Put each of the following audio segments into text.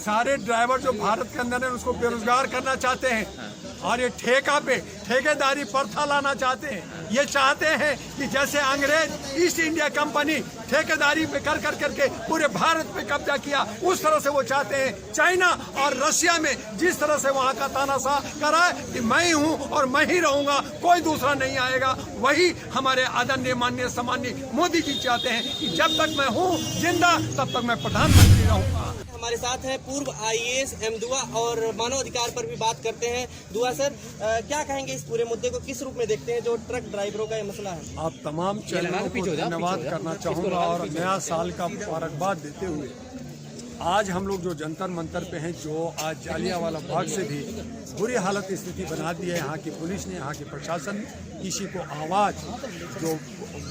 सारे ड्राइवर जो भारत के अंदर है उसको बेरोजगार करना चाहते हैं और ये ठेका पे ठेकेदारी प्रथा लाना चाहते हैं। ये चाहते हैं कि जैसे अंग्रेज ईस्ट इंडिया कंपनी ठेकेदारी पे कर करके पूरे भारत पे कब्जा किया, उस तरह से वो चाहते हैं। चाइना और रशिया में जिस तरह से वहाँ का तानाशाह करा है कि मैं ही हूँ और मैं ही रहूँगा, कोई दूसरा नहीं आएगा, वही हमारे आदरणीय माननीय सम्माननीय मोदी जी चाहते हैं कि जब तक मैं हूँ जिंदा तब तक मैं प्रधानमंत्री रहूँगा। हमारे साथ हैं पूर्व IAS एम दुआ और मानव अधिकार पर भी बात करते हैं। दुआ सर, क्या कहेंगे इस पूरे मुद्दे को, किस रूप में देखते हैं जो ट्रक ड्राइवरों का ये मसला है? आप तमाम चैनलों को धन्यवाद करना चाहूँगा और नया साल का मुबारकबाद देते हुए आज हम लोग जो जंतर मंतर पे हैं, जो आज जालियांवाला बाग से भी बुरी हालत स्थिति बना दी है यहाँ की पुलिस ने, यहाँ के प्रशासन ने, किसी को आवाज़ जो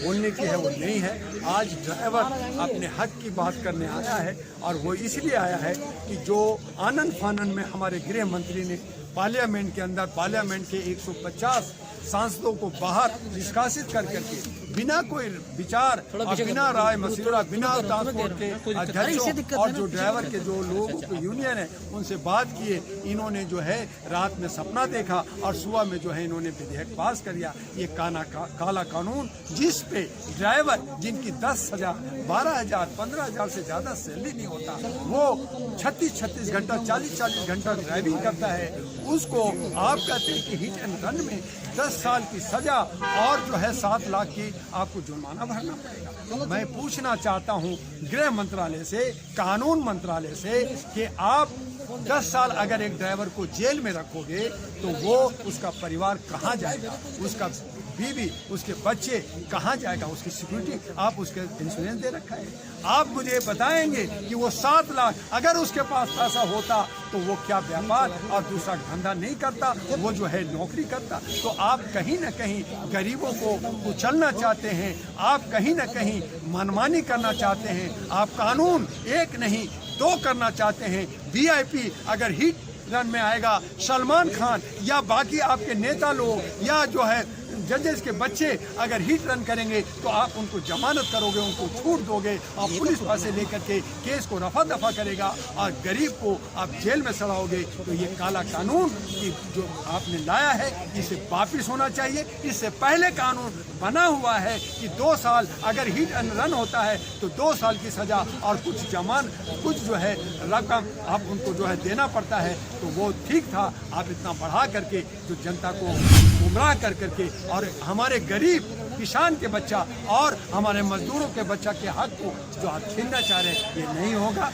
बोलने की है वो नहीं है। आज ड्राइवर अपने हक की बात करने आया है और वो इसलिए आया है कि जो आनन फानन में हमारे गृह मंत्री ने पार्लियामेंट के अंदर पार्लियामेंट के 150 सांसदों को बाहर निष्कासित कर करके बिना कोई विचार और बिना राय मशविरा, बिना ट्रांसपोर्ट के अध्यक्षों और जो ड्राइवर के जो लोगों की यूनियन है उनसे बात किए, इन्होंने जो है रात में सपना देखा और सुबह में जो है इन्होंने विधेयक पास कर दिया। ये काला कानून जिस पे ड्राइवर जिनकी 10,000, 12,000, 15,000 से ज्यादा सैलरी नहीं होता, वो 36 घंटा 40 घंटा ड्राइविंग करता है, उसको आप कहते हैं कि हिट एंड रन में 10 साल की सजा और जो है 7 लाख की आपको जुर्माना भरना पड़ेगा। मैं पूछना चाहता हूं गृह मंत्रालय से, कानून मंत्रालय से कि आप 10 साल अगर एक ड्राइवर को जेल में रखोगे तो वो उसका परिवार कहाँ जाएगा, उसका बीवी, उसके बच्चे कहाँ जाएगा, उसकी सिक्योरिटी, आप उसके इंश्योरेंस दे रखा है। आप मुझे बताएंगे कि वो 7 लाख अगर उसके पास पैसा होता तो वो क्या व्यापार और दूसरा धंधा नहीं करता, वो जो है नौकरी करता। तो आप कहीं न कहीं गरीबों को कुचलना चाहते हैं, आप कहीं न कहीं मनमानी करना चाहते हैं, आप कानून एक नहीं 2 करना चाहते हैं। VIP अगर हिट रन में आएगा, सलमान खान या बाकी आपके नेता लोग या जो है जजेस के बच्चे अगर हिट रन करेंगे तो आप उनको जमानत करोगे, उनको छूट दोगे और पुलिस पैसे लेकर के केस को रफा दफा करेगा और गरीब को आप जेल में सड़ाओगे। तो ये काला कानून की जो आपने लाया है इसे वापिस होना चाहिए। इससे पहले कानून बना हुआ है कि 2 साल अगर हिट एंड रन होता है तो 2 साल की सजा और कुछ जो है रकम आप उनको जो है देना पड़ता है, तो वो ठीक था। आप इतना बढ़ा करके जो जनता को गुमराह कर करके और हमारे गरीब किसान के बच्चा और हमारे मजदूरों के बच्चा के हक को जो आप छीनना चाह रहे हैं, ये नहीं होगा।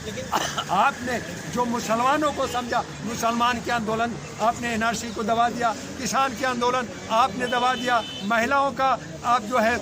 आपने जो मुसलमानों को समझा, मुसलमान के आंदोलन आपने NRC को दबा दिया, किसान के आंदोलन आपने दबा दिया, महिलाओं का आप जो है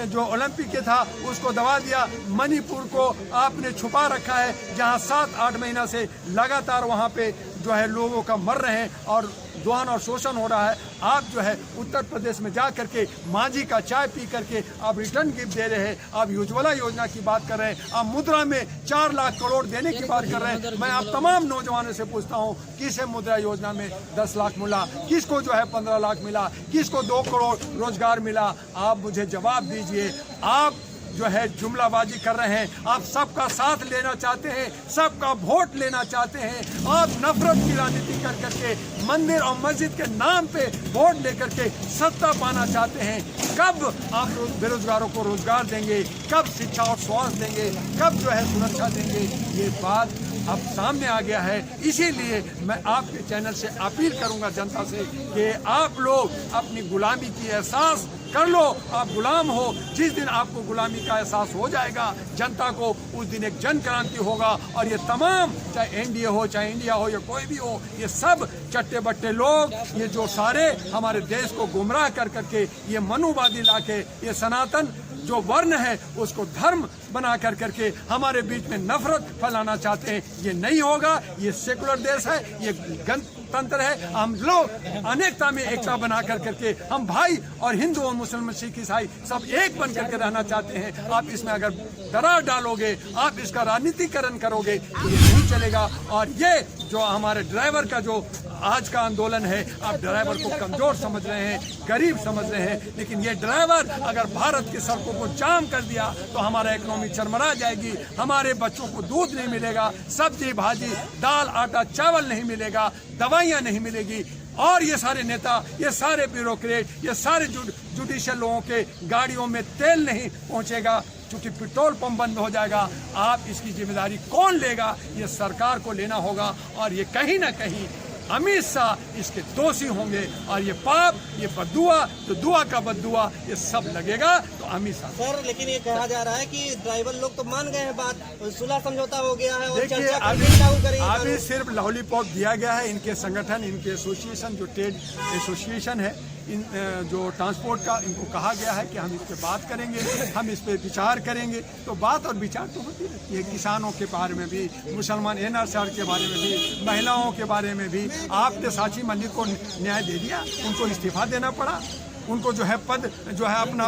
जो ओलंपिक के था उसको दबा दिया, मणिपुर को आपने छुपा रखा है जहां 7-8 महीना से लगातार वहां पे जो है लोगों का मर रहे हैं और दोहन और शोषण हो रहा है। आप जो है उत्तर प्रदेश में जा करके मांझी का चाय पी करके आप रिटर्न गिफ्ट दे रहे हैं, आप उज्ज्वला योजना की बात कर रहे हैं, आप मुद्रा में 4 लाख करोड़ देने की बात कर रहे हैं। मैं आप तमाम नौजवानों से पूछता हूँ, किसे मुद्रा योजना में 10 लाख मिला, किसको जो है 15 लाख मिला, किसको 2 करोड़ रोजगार मिला? आप मुझे जवाब दीजिए। आप जो है जुमलाबाजी कर रहे हैं, आप सबका साथ लेना चाहते हैं, सबका वोट लेना चाहते हैं, आप नफरत की राजनीति कर करके मंदिर और मस्जिद के नाम पे वोट लेकर के सत्ता पाना चाहते हैं। कब आप बेरोजगारों को रोजगार देंगे, कब शिक्षा और स्वास्थ्य देंगे, कब जो है सुरक्षा देंगे? ये बात अब सामने आ गया है। इसीलिए मैं आपके चैनल से अपील करूंगा जनता से कि आप लोग अपनी गुलामी की एहसास कर लो। आप गुलाम हो, जिस दिन आपको गुलामी का एहसास हो जाएगा जनता को, उस दिन एक जन क्रांति होगा और ये तमाम, चाहे NDA हो, चाहे इंडिया हो या कोई भी हो, ये सब चट्टे बट्टे लोग, ये जो सारे हमारे देश को गुमराह कर करके ये मनुवादी लाके, ये सनातन जो वर्ण है उसको धर्म बना कर करके हमारे बीच में नफरत फैलाना चाहते हैं, ये नहीं होगा। ये सेकुलर देश है, ये गणतंत्र है। हम लोग अनेकता में एकता बना कर करके हम भाई और हिंदू और मुसलमान, सिख, ईसाई सब एक बन करके रहना चाहते हैं। आप इसमें अगर दरार डालोगे, आप इसका राजनीतिकरण करोगे तो ये नहीं चलेगा। और ये जो हमारे ड्राइवर का जो आज का आंदोलन है। आप ड्राइवर को कमजोर समझ रहे हैं, गरीब समझ रहे हैं, लेकिन ये ड्राइवर अगर भारत की सड़कों को जाम कर दिया तो हमारा इकोनॉमी चरमरा जाएगी। हमारे बच्चों को दूध नहीं मिलेगा, सब्जी भाजी दाल आटा चावल नहीं मिलेगा, दवाइयाँ नहीं मिलेगी। और ये सारे नेता, ये सारे ब्यूरोक्रेट, ये सारे जुडिशियल लोगों के गाड़ियों में तेल नहीं पहुंचेगा क्योंकि पेट्रोल पंप बंद हो जाएगा। आप इसकी जिम्मेदारी कौन लेगा? ये सरकार को लेना होगा और ये कहीं ना कहीं अमित शाह इसके दोषी होंगे। और ये पाप, ये बद्दुआ, जो दुआ का बद्दुआ, ये सब लगेगा तो अमित शाह। सर लेकिन ये कहा जा रहा है कि ड्राइवर लोग तो मान गए हैं बात, सुलह समझौता हो गया है और देखिए चर्चा अभी सिर्फ लॉलीपॉप दिया गया है। इनके संगठन, इनके एसोसिएशन, जो ट्रेड एसोसिएशन है, इन जो ट्रांसपोर्ट का, इनको कहा गया है कि हम इस पे बात करेंगे, हम इस पे विचार करेंगे। तो बात और विचार तो होती रहती है, किसानों के बारे में भी, मुसलमान एनआरसी के बारे में भी, महिलाओं के बारे में भी। आपने साची मलिक को न्याय दे दिया, उनको इस्तीफा देना पड़ा, उनको जो है पद जो है अपना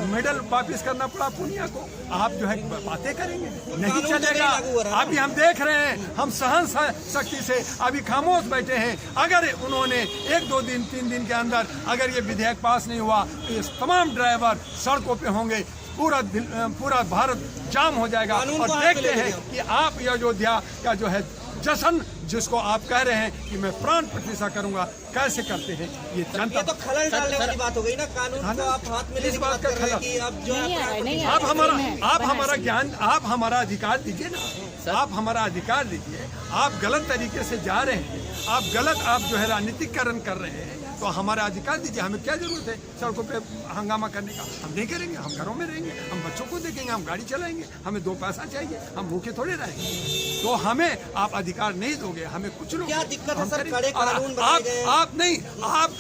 मेडल वापिस करना पड़ा पूनिया को। आप जो है बातें करेंगे, नहीं चलेगा। अभी हम देख रहे हैं, हम सहन शक्ति से अभी खामोश बैठे हैं। अगर उन्होंने 1, 2 दिन, 3 दिन के अंदर अगर ये विधेयक पास नहीं हुआ तो ये तमाम ड्राइवर सड़कों पे होंगे, पूरा भारत जाम हो जाएगा। और देखते हैं कि आप ये अयोध्या का जो है जश्न, जिसको आप कह रहे हैं कि मैं प्राण प्रतिष्ठा करूंगा, कैसे करते हैं ये जनता। ये तो खलल डालने वाली बात हो गई ना, कानून को आप हाथ में लेने की बात कर रहे हैं कि अब जो है आप हमारा ज्ञान, आप हमारा अधिकार दीजिए ना, आप हमारा अधिकार दीजिए। आप गलत तरीके से जा रहे हैं, आप जो है राजनीतिकरण कर रहे हैं, तो हमारा अधिकार दीजिए। हमें क्या जरूरत है सड़कों पे हंगामा करने का? हम नहीं करेंगे, हम घरों में रहेंगे, हम बच्चों को देखेंगे, हम गाड़ी चलाएंगे। हमें 2 पैसा चाहिए, हम भूखे थोड़े रहेंगे। तो हमें आप अधिकार नहीं दोगे, हमें कुछ लोग क्या दिक्कत है सर? कड़े कानून बनाए गए हैं। आप नहीं, आप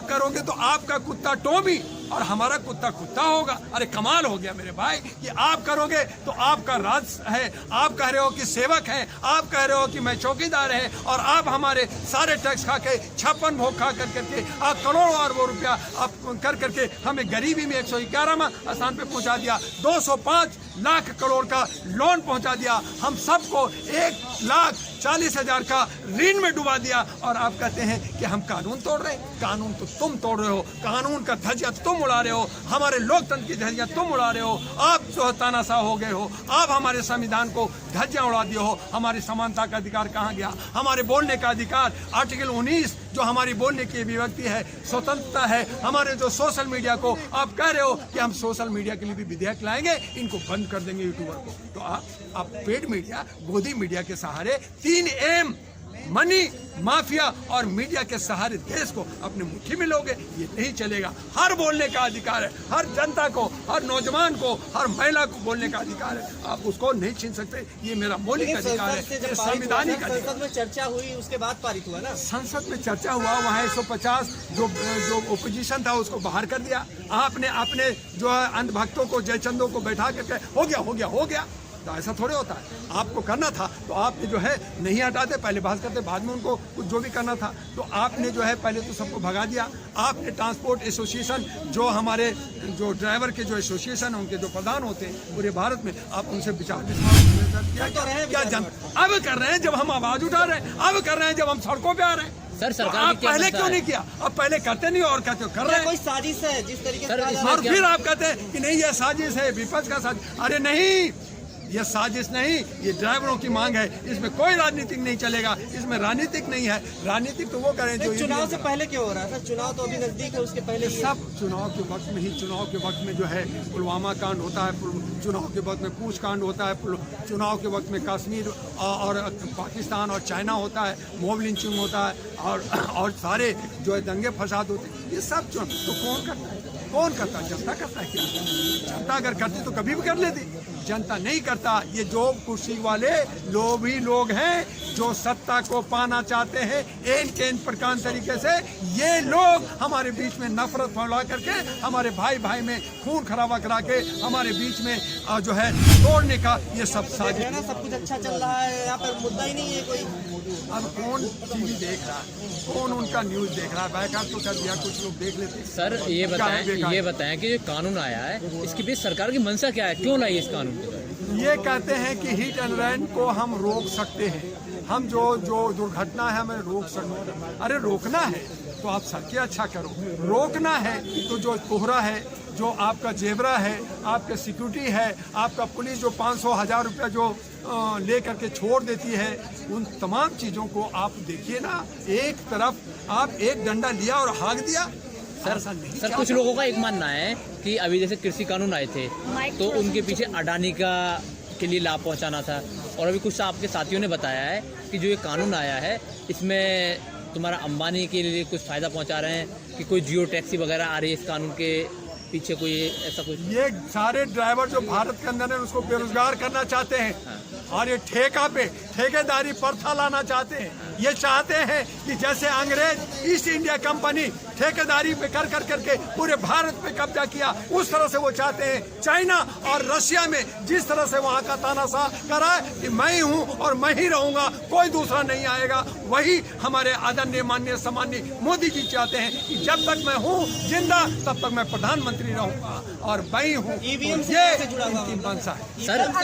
करोगे तो आपका कुत्ता टोमी और हमारा कुत्ता होगा। अरे कमाल हो गया मेरे भाई कि आप करोगे तो आपका राज है, आप कह रहे हो कि सेवक है, आप कह रहे हो कि मैं चौकीदार है, और आप हमारे सारे टैक्स खा के 56 भोग खा करके आप करोड़ों अरबों रुपया आप कर करके हमें गरीबी में 111वां स्थान पे पहुंचा दिया। 205 लाख करोड़ का लोन पहुंचा दिया, हम सबको 1,40,000 का ऋण में डुबा दिया। और आप कहते हैं कि हम कानून तोड़ रहे हैं। कानून तो तुम तोड़ रहे हो, कानून का धज्जिया तुम उड़ा रहे हो, हमारे लोकतंत्र की धज्जिया तुम उड़ा रहे हो। आप जो तानाशाह हो गए हो, आप हमारे संविधान को धज्जियां उड़ा दिए हो। हमारी समानता का अधिकार कहाँ गया? हमारे बोलने का अधिकार, आर्टिकल 19 जो हमारी बोलने की अभिव्यक्ति है, स्वतंत्रता है। हमारे जो सोशल मीडिया को आप कह रहे हो कि हम सोशल मीडिया के लिए भी विधेयक लाएंगे, इनको बंद कर देंगे यूट्यूबर को। तो आप पेड मीडिया, गोदी मीडिया के सहारे 3M मनी माफिया और मीडिया के सहारे देश को अपने मुट्ठी में लोगे, ये नहीं चलेगा। हर बोलने का अधिकार है, हर जनता को, हर नौजवान को, हर महिला को बोलने का अधिकार है। आप उसको नहीं छीन सकते, ये मेरा मौलिक अधिकार है, ये संवैधानिक अधिकार। संसद में चर्चा हुई, उसके बाद पारित हुआ ना। संसद में चर्चा हुआ, वहाँ 150 जो ओपोजिशन था उसको बाहर कर दिया। आपने अपने जो है अंधभक्तों को, जयचंदों को बैठा करके हो गया। तो ऐसा थोड़े होता है। आपको करना था तो आपने जो है नहीं हटाते, पहले बहस करते, बाद में उनको कुछ जो भी करना था तो आपने जो है पहले तो सबको भगा दिया। आपने ट्रांसपोर्ट एसोसिएशन, जो हमारे जो ड्राइवर के जो एसोसिएशन है, उनके जो प्रधान होते हैं पूरे भारत में, आप उनसे विचार क्या अब कर रहे हैं जब हम आवाज उठा रहे हैं, अब कर रहे हैं जब हम सड़कों पे आ रहे हैं। सर सरकार आप पहले क्यों नहीं किया? अब पहले करते नहीं और कहते हो कर रहे हैं। कोई साजिश है जिस तरीके से, और फिर आप कहते हैं कि नहीं ये साजिश है, विपक्ष का साजिश। अरे नहीं, ये साजिश नहीं, ये ड्राइवरों की मांग है। इसमें कोई राजनीतिक नहीं चलेगा, इसमें राजनीतिक नहीं है। राजनीतिक तो वो करें जो चुनाव से पहले क्यों हो रहा है सर? चुनाव तो अभी नजदीक है, उसके पहले सब चुनाव के वक्त में ही, चुनाव के वक्त में जो है पुलवामा कांड होता है, चुनाव के वक्त में पूंछ कांड होता है, चुनाव के वक्त में कश्मीर और पाकिस्तान और चाइना होता है, मॉब लिंचिंग होता है, और सारे जो है दंगे फसाद होते हैं। ये सब तो कौन करता है? कौन करता है? जनता करता है क्या? जनता अगर करती तो कभी भी कर लेती, जनता नहीं करता। ये जो कुर्सी वाले लोभी लोग हैं, जो सत्ता को पाना चाहते हैं इन प्रकार तरीके से, ये लोग हमारे बीच में नफरत फैला करके, हमारे भाई भाई में खून खराबा करा के, हमारे बीच में जो है तोड़ने का ये सब साजिश। सब कुछ अच्छा चल रहा है, यहाँ पर मुद्दा ही नहीं है कोई। अब कौन टीवी देख रहा है, कौन उनका न्यूज देख रहा है? बैकअप तो कर दिया, कुछ लोग देख लेते। सर ये बताएं कि जो कानून आया है, इसके बीच सरकार की मंशा क्या है? क्यों लाई इस कानून को? ये कहते हैं कि हिट एंड रन को हम रोक सकते हैं, हम जो दुर्घटना है हमें रोक सकते हैं। अरे रोकना है तो आप सड़कें अच्छा करो, रोकना है तो जो कोहरा है, जो आपका जेबरा है, आपका सिक्योरिटी है, आपका पुलिस जो 500-1000 रुपया जो ले करके छोड़ देती है, उन तमाम चीज़ों को आप देखिए ना। एक तरफ आप एक डंडा लिया और हाँक दिया। सर कुछ लोगों का एक मानना है कि अभी जैसे कृषि कानून आए थे तो उनके पीछे अडानी के लिए लाभ पहुंचाना था, और अभी कुछ आपके साथियों ने बताया है कि जो ये कानून आया है इसमें तुम्हारा अंबानी के लिए कुछ फ़ायदा पहुंचा रहे हैं, कि कोई जियो टैक्सी वगैरह आ रही है इस कानून के पीछे, कोई ऐसा कुछ। ये सारे ड्राइवर जो भारत के अंदर है उसको बेरोजगार करना चाहते हैं। हाँ। और ये ठेका पे ठेकेदारी प्रथा लाना चाहते हैं। ये चाहते हैं कि जैसे अंग्रेज ईस्ट इंडिया कंपनी ठेकेदारी पे कर करके पूरे भारत पे कब्जा किया, उस तरह से वो चाहते हैं। चाइना और रशिया में जिस तरह से वहाँ का तानाशाह करा है कि मैं ही हूँ और मैं ही रहूँगा, कोई दूसरा नहीं आएगा, वही हमारे आदरणीय माननीय सम्माननीय मोदी जी चाहते हैं कि जब तक मैं हूँ जिंदा तब तक मैं प्रधानमंत्री रहूँगा और मैं ही हूँ। ये इनकी मंशा है। सर